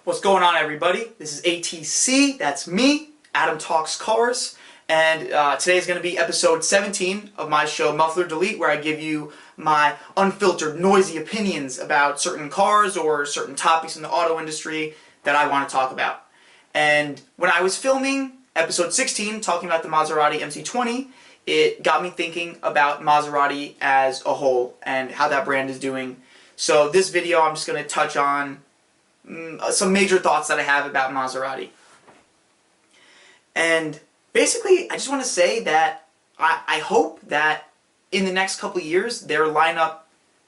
What's going on, everybody? This is ATC, that's me, Adam Talks Cars, and today is going to be episode 17 of my show Muffler Delete, where I give you my unfiltered, noisy opinions about certain cars or certain topics in the auto industry that I want to talk about. And when I was filming episode 16, talking about the Maserati MC20, it got me thinking about Maserati as a whole and how that brand is doing. So this video, I'm just going to touch on some major thoughts that I have about Maserati. And basically, I just want to say that I hope that in the next couple of years, their lineup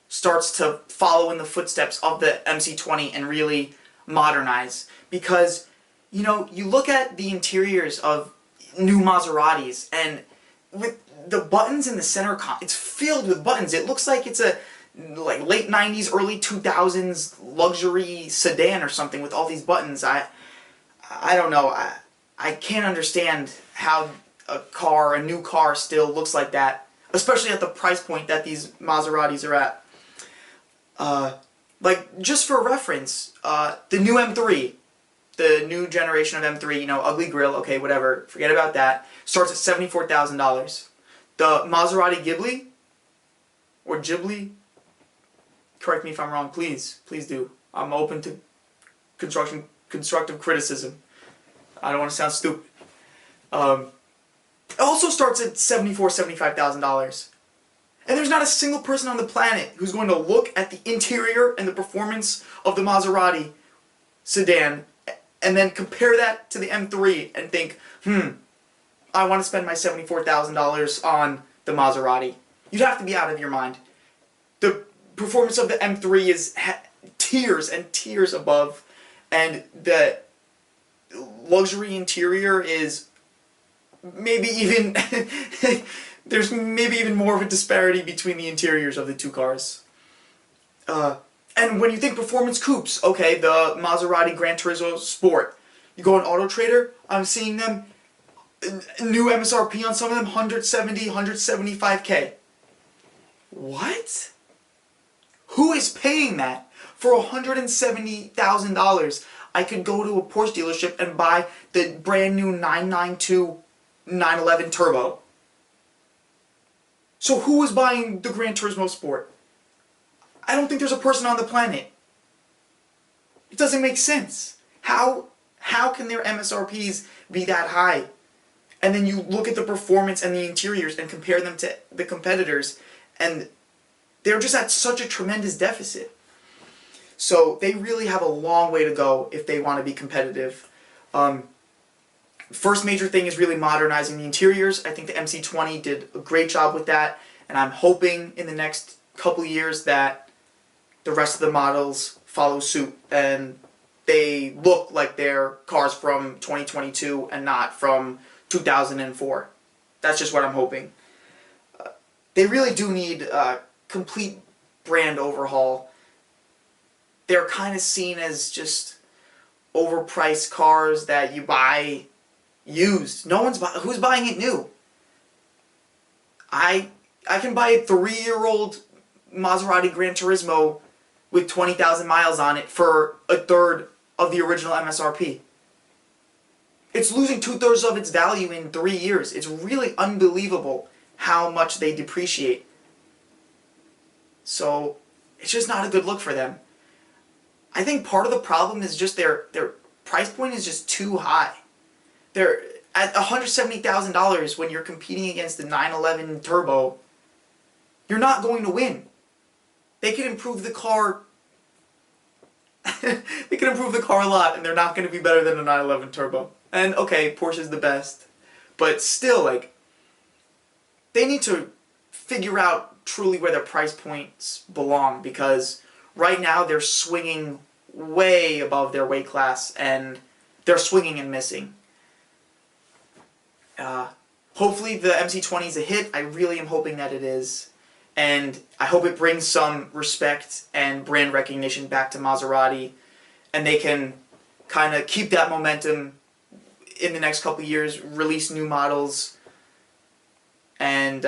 starts to follow in the footsteps of the MC20 and really modernize. Because, you know, you look at the interiors of new Maseratis, and with the buttons in the center, it's filled with buttons. It looks like it's a late 90s, early 2000s luxury sedan or something with all these buttons. I don't know. I can't understand how a new car still looks like that, especially at the price point that these Maseratis are at. Like, just for reference, the new M3, the new generation of M3, you know, ugly grille, okay, whatever, forget about that, starts at $74,000. The Maserati Ghibli, or Ghibli, correct me if I'm wrong, please do. I'm open to constructive criticism. I don't want to sound stupid. It also starts at $75,000. And there's not a single person on the planet who's going to look at the interior and the performance of the Maserati sedan and then compare that to the M3 and think, I want to spend my $74,000 on the Maserati. You'd have to be out of your mind. The performance of the M3 is tiers and tiers above, and the luxury interior is maybe even there's maybe even more of a disparity between the interiors of the two cars. And when you think performance coupes, okay, the Maserati Gran Turismo Sport, you go on Auto Trader, I'm seeing them new MSRP on some of them 170, 175K. What? Who is paying that? For $170,000, I could go to a Porsche dealership and buy the brand new 992 911 Turbo. So who is buying the Gran Turismo Sport? I don't think there's a person on the planet. It doesn't make sense. How can their MSRPs be that high? And then you look at the performance and the interiors and compare them to the competitors, and they're just at such a tremendous deficit. So they really have a long way to go if they want to be competitive. First major thing is really modernizing the interiors. I think the MC20 did a great job with that, and I'm hoping in the next couple of years that the rest of the models follow suit and they look like they're cars from 2022 and not from 2004. That's just what I'm hoping. They really do need a complete brand overhaul. They're kind of seen as just overpriced cars that you buy used. Who's buying it new? I can buy a 3-year-old Maserati Gran Turismo with 20,000 miles on it for a third of the original MSRP. It's losing 2/3 of its value in 3 years. It's really unbelievable how much they depreciate. So it's just not a good look for them. I think part of the problem is just their price point is just too high. They're at $170,000 when you're competing against the 911 Turbo. You're not going to win. They could improve the car. They could improve the car a lot, and they're not going to be better than a 911 Turbo. And okay, Porsche's the best, but still, like, they need to figure out truly where their price points belong, because right now they're swinging way above their weight class, and they're swinging and missing. Hopefully the MC20 is a hit. I really am hoping that it is. And I hope it brings some respect and brand recognition back to Maserati, and they can kind of keep that momentum in the next couple of years, release new models, and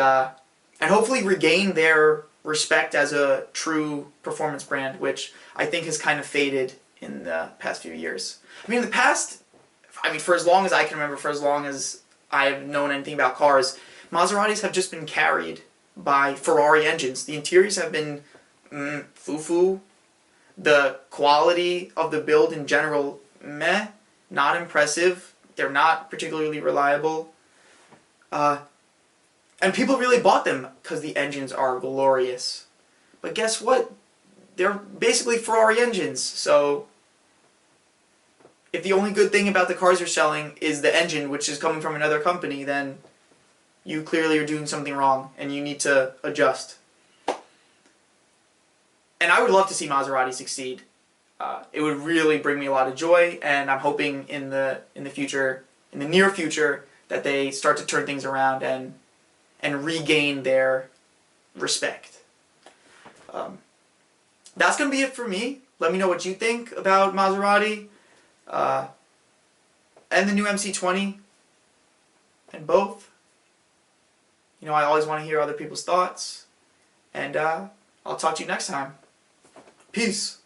hopefully regain their respect as a true performance brand, which I think has kind of faded in the past few years. I mean, in the past, for as long as I can remember, for as long as I've known anything about cars, Maseratis have just been carried by Ferrari engines. The interiors have been foo-foo. The quality of the build in general, meh, not impressive. They're not particularly reliable. And people really bought them because the engines are glorious. But guess what? They're basically Ferrari engines, so if the only good thing about the cars you're selling is the engine, which is coming from another company, then you clearly are doing something wrong, and you need to adjust. And I would love to see Maserati succeed. It would really bring me a lot of joy, and I'm hoping in the future, in the near future, that they start to turn things around and regain their respect. That's going to be it for me. Let me know what you think about Maserati and the new MC20 and both. You know, I always want to hear other people's thoughts. And I'll talk to you next time. Peace.